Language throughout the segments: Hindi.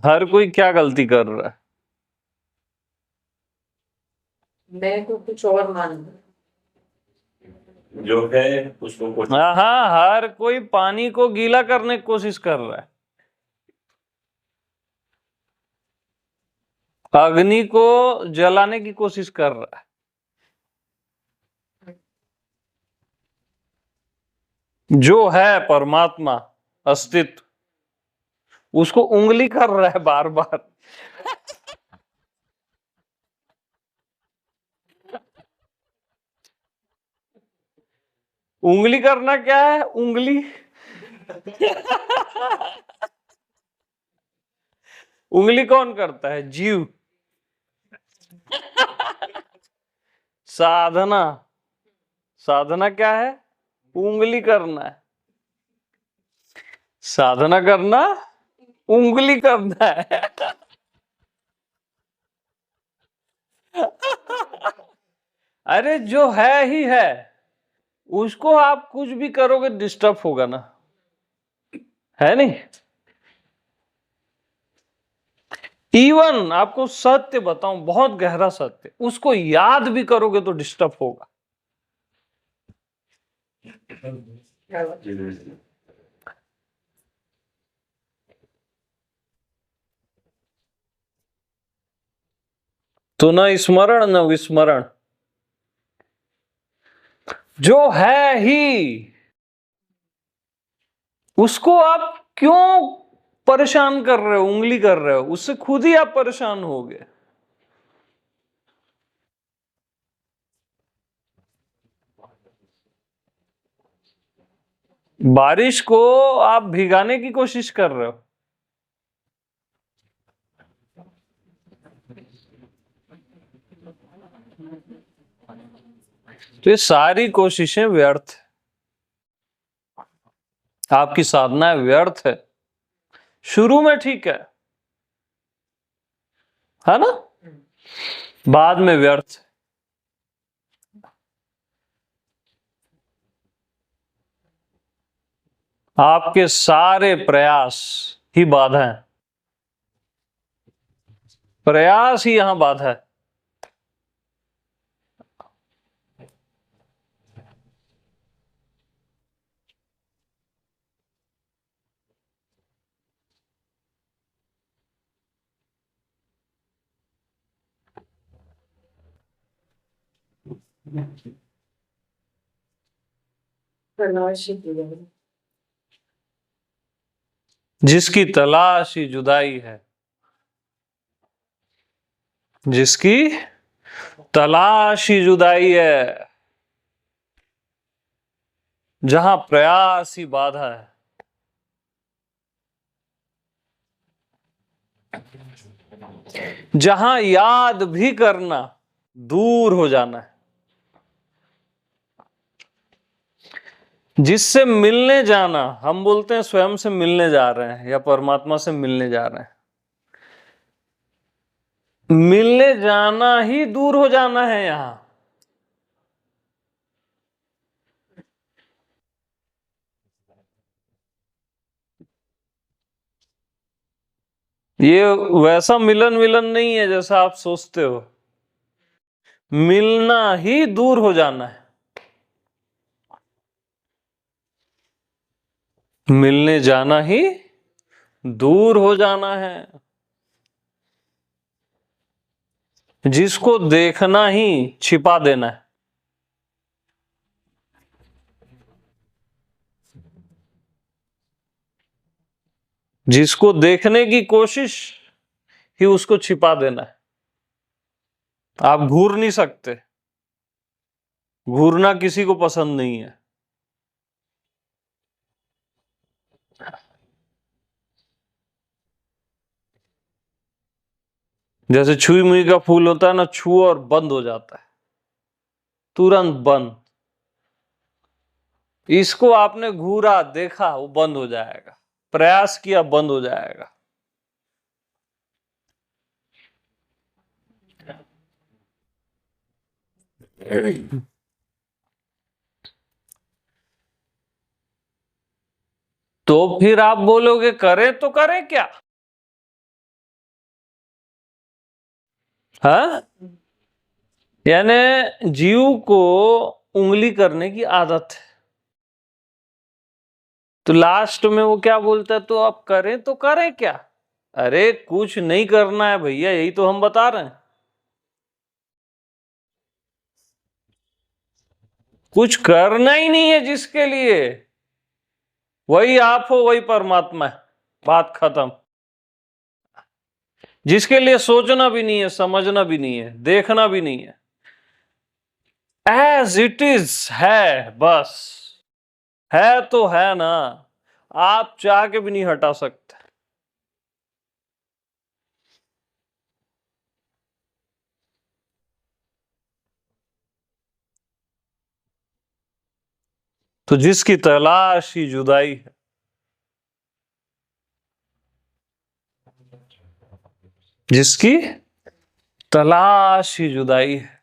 हर कोई क्या गलती कर रहा है? मैं तो कुछ और मान जो है उसको कुछ हाँ, हर कोई पानी को गीला करने की कोशिश कर रहा है, अग्नि को जलाने की कोशिश कर रहा है। जो है परमात्मा अस्तित्व, उसको उंगली कर रहा है बार बार। उंगली करना क्या है? उंगली उंगली कौन करता है? जीव। साधना, साधना क्या है? उंगली करना है। साधना करना उंगली करना है। अरे जो है ही है, उसको आप कुछ भी करोगे डिस्टर्ब होगा ना, है नहीं? इवन आपको सत्य बताऊं, बहुत गहरा सत्य, उसको याद भी करोगे तो डिस्टर्ब होगा। तो न स्मरण न विस्मरण, जो है ही उसको आप क्यों परेशान कर रहे हो, उंगली कर रहे हो? उससे खुद ही आप परेशान होगे। बारिश को आप भिगाने की कोशिश कर रहे हो, तो ये सारी कोशिशें व्यर्थ है, आपकी साधना व्यर्थ है। शुरू में ठीक है ना? बाद में व्यर्थ है। आपके सारे प्रयास ही बाधा है, प्रयास ही यहां बाधा है। जिसकी तलाश ही जुदाई है, जिसकी तलाश ही जुदाई है, जहां प्रयास ही बाधा है, जहां याद भी करना दूर हो जाना है, जिससे मिलने जाना, हम बोलते हैं स्वयं से मिलने जा रहे हैं या परमात्मा से मिलने जा रहे हैं, मिलने जाना ही दूर हो जाना है यहां। ये वैसा मिलन मिलन नहीं है जैसा आप सोचते हो, मिलना ही दूर हो जाना है, मिलने जाना ही दूर हो जाना है, जिसको देखना ही छिपा देना है, जिसको देखने की कोशिश ही उसको छिपा देना है। आप घूर नहीं सकते, घूरना किसी को पसंद नहीं है। जैसे छुई मुई का फूल होता है ना, छुओ और बंद हो जाता है, तुरंत बंद। इसको आपने घूरा, देखा, वो बंद हो जाएगा, प्रयास किया, बंद हो जाएगा। तो फिर आप बोलोगे करें तो करें क्या? हाँ, यानी जीव को उंगली करने की आदत है। तो लास्ट में वो क्या बोलता है, तो आप करें तो करें क्या? अरे कुछ नहीं करना है भैया, यही तो हम बता रहे हैं। कुछ करना ही नहीं है जिसके लिए, वही आप हो वही परमात्मा है, बात खत्म। जिसके लिए सोचना भी नहीं है, समझना भी नहीं है, देखना भी नहीं है, एज इट इज है, बस है तो है ना, आप चाह के भी नहीं हटा सकते। तो जिसकी तलाश ही जुदाई है, जिसकी तलाश ही जुदाई है,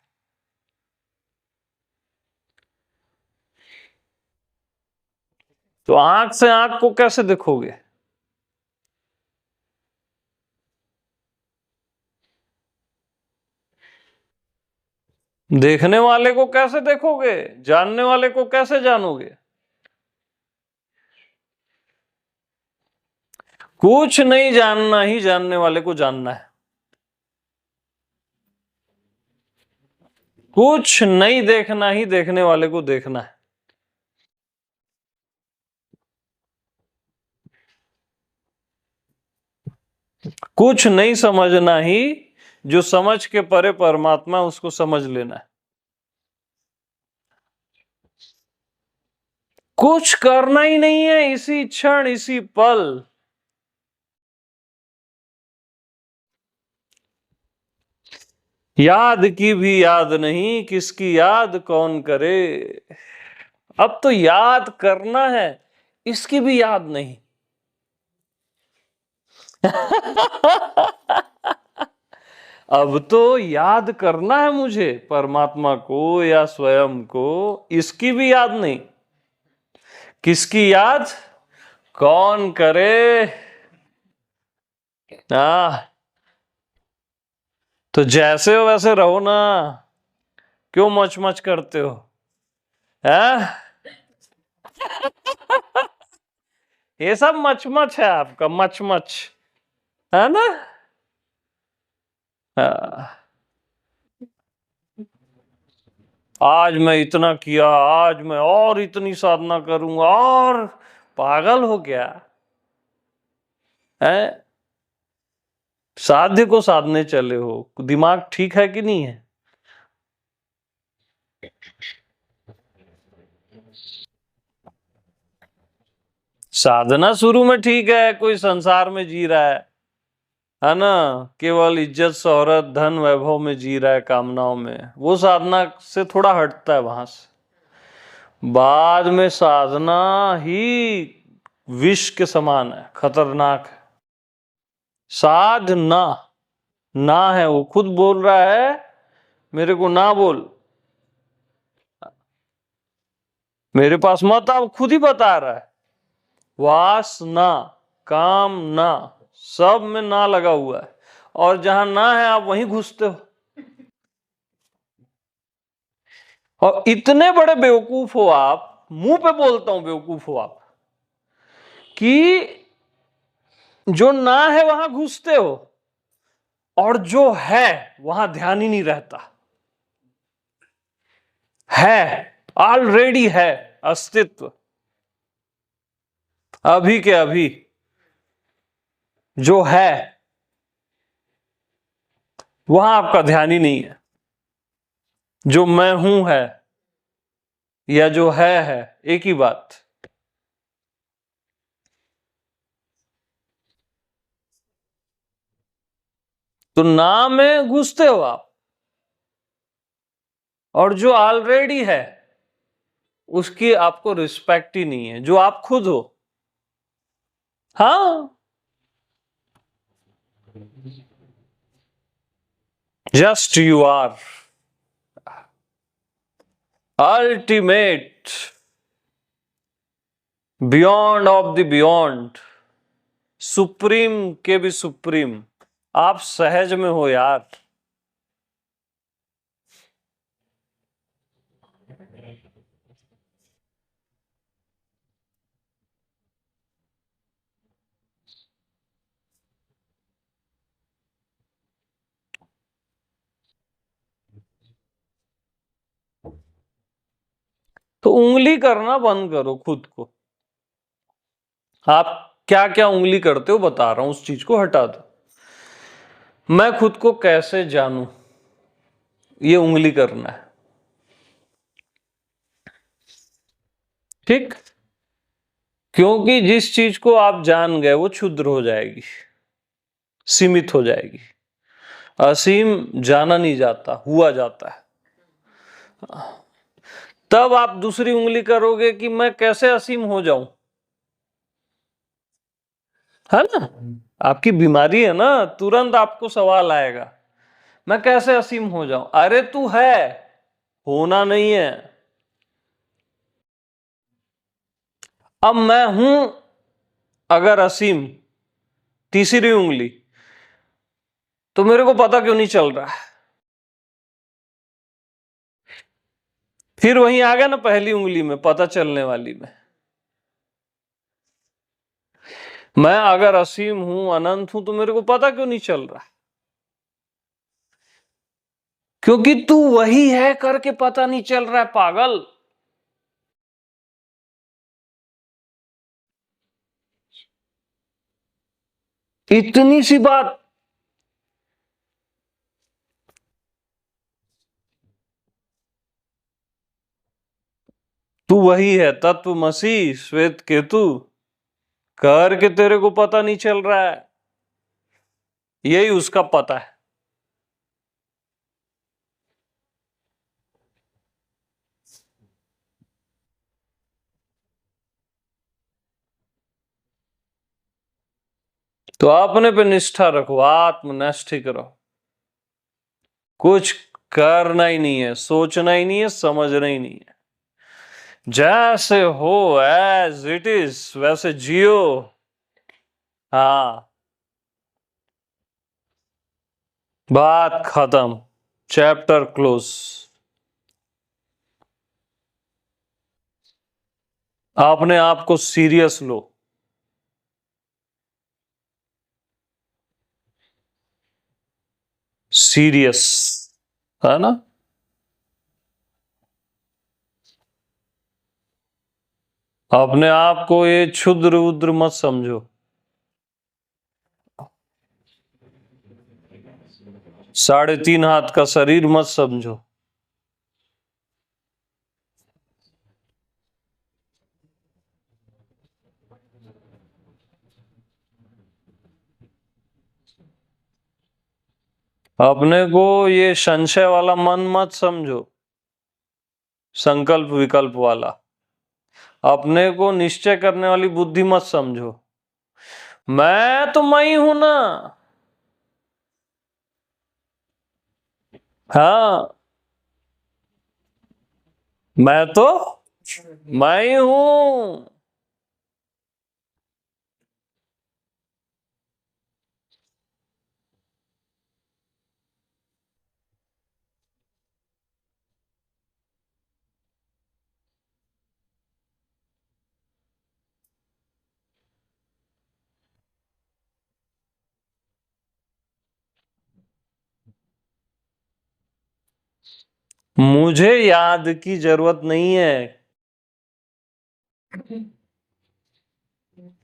तो आंख से आंख को कैसे देखोगे? देखने वाले को कैसे देखोगे? जानने वाले को कैसे जानोगे? कुछ नहीं जानना ही जानने वाले को जानना है। कुछ नहीं देखना ही देखने वाले को देखना है। कुछ नहीं समझना ही, जो समझ के परे परमात्मा उसको समझ लेना है। कुछ करना ही नहीं है इसी क्षण इसी पल। याद की भी याद नहीं, किसकी याद कौन करे। अब तो याद करना है, इसकी भी याद नहीं। अब तो याद करना है मुझे परमात्मा को या स्वयं को, इसकी भी याद नहीं। किसकी याद कौन करे? तो जैसे हो वैसे रहो ना, क्यों मच मच करते हो? हैं? ये सब मच मच है आपका, मच मच, है ना? हाँ। आज मैं इतना किया, आज मैं और इतनी साधना करूंगा, और पागल हो गया है? साध्य को साधने चले हो, दिमाग ठीक है कि नहीं है? साधना शुरू में ठीक है, कोई संसार में जी रहा है ना, केवल इज्जत शोहरत धन वैभव में जी रहा है, कामनाओं में, वो साधना से थोड़ा हटता है वहां से। बाद में साधना ही विष के समान है, खतरनाक है। साधना ना है, वो खुद बोल रहा है मेरे को ना बोल, मेरे पास मत आ, खुद ही बता रहा है। वासना कामना सब में ना लगा हुआ है, और जहां ना है आप वहीं घुसते हो। और इतने बड़े बेवकूफ हो आप, मुंह पे बोलता हूं बेवकूफ हो आप, कि जो ना है वहां घुसते हो, और जो है वहां ध्यान ही नहीं रहता। है, ऑलरेडी है, अस्तित्व अभी के अभी जो है, वहां आपका ध्यान ही नहीं है। जो मैं हूं है, या जो है, एक ही बात। तो ना में घुसते हो आप, और जो ऑलरेडी है उसकी आपको रिस्पेक्ट ही नहीं है, जो आप खुद हो। हाँ, just you are ultimate, beyond of the beyond, supreme के भी सुप्रीम। आप सहज में हो यार, तो उंगली करना बंद करो खुद को। आप क्या क्या उंगली करते हो बता रहा हूं, उस चीज को हटा दो। मैं खुद को कैसे जानूं, ये उंगली करना है। ठीक, क्योंकि जिस चीज को आप जान गए वो क्षुद्र हो जाएगी, सीमित हो जाएगी। असीम जाना नहीं जाता, हुआ जाता है। तब आप दूसरी उंगली करोगे कि मैं कैसे असीम हो जाऊं, है ना। आपकी बीमारी है ना, तुरंत आपको सवाल आएगा मैं कैसे असीम हो जाऊं। अरे तू है, होना नहीं है। अब मैं हूं अगर असीम, तीसरी उंगली, तो मेरे को पता क्यों नहीं चल रहा है। फिर वहीं आ गया ना पहली उंगली में, पता चलने वाली में। मैं अगर असीम हूं, अनंत हूं, तो मेरे को पता क्यों नहीं चल रहा है। क्योंकि तू वही है करके पता नहीं चल रहा है, पागल। इतनी सी बात। तू वही है, तत्व मसीह श्वेत केतु, करके तेरे को पता नहीं चल रहा है। यही उसका पता है। तो अपने पे निष्ठा रखो, आत्मनिष्ठ करो। कुछ करना ही नहीं है, सोचना ही नहीं है, समझना ही नहीं है। जैसे हो एज इट इज वैसे जियो। हाँ, बात खत्म, चैप्टर क्लोज। अपने आप को सीरियस लो। सीरियस, है ना। अपने आप को ये क्षुद्र उद्र मत समझो। 3.5 हाथ का शरीर मत समझो। अपने को ये संशय वाला मन मत समझो, संकल्प विकल्प वाला। अपने को निश्चय करने वाली बुद्धि मत समझो। मैं तो मैं ही हूं ना। हाँ, मैं तो मैं ही हूं। मुझे याद की जरूरत नहीं है।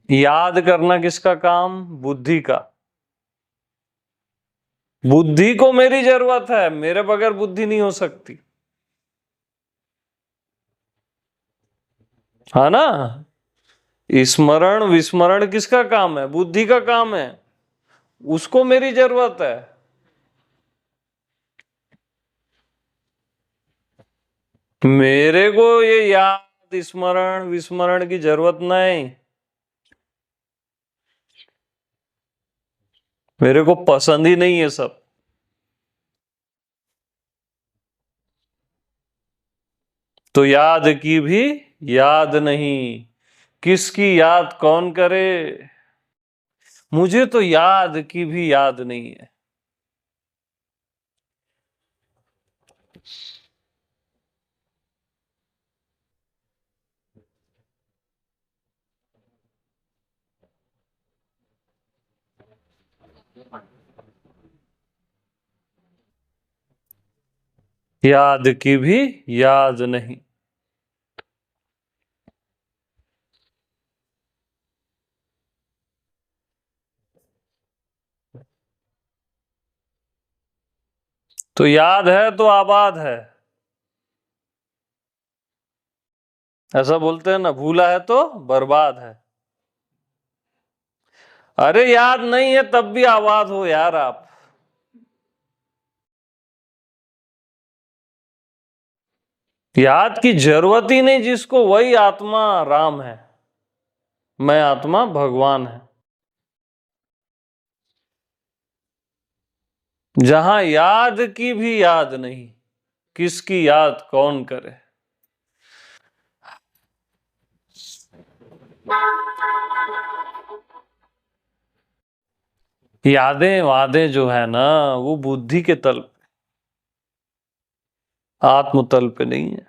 याद करना किसका काम, बुद्धि का। बुद्धि को मेरी जरूरत है, मेरे बगैर बुद्धि नहीं हो सकती, है ना। स्मरण विस्मरण किसका काम है, बुद्धि का काम है, उसको मेरी जरूरत है। मेरे को ये याद स्मरण विस्मरण की जरूरत नहीं। मेरे को पसंद ही नहीं है सब। तो याद की भी याद नहीं, किसकी याद कौन करे। मुझे तो याद की भी याद नहीं है। याद की भी याद नहीं। तो याद है तो आबाद है, ऐसा बोलते हैं ना, भूला है तो बर्बाद है। अरे याद नहीं है तब भी आबाद हो यार आप। याद की जरूरत ही नहीं जिसको, वही आत्मा राम है, मैं आत्मा भगवान है। जहां याद की भी याद नहीं, किसकी याद कौन करे। यादें वादें जो है ना, वो बुद्धि के तल पे, आत्म तल पे नहीं है।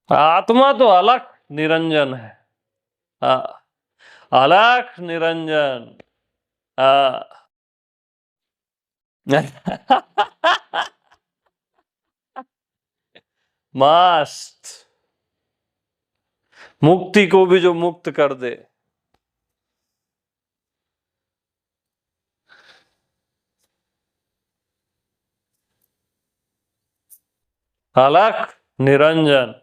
आत्मा तो अलख निरंजन है। हाँ, अलख निरंजन। हाँ। मस्त। मुक्ति को भी जो मुक्त कर दे। अलख निरंजन।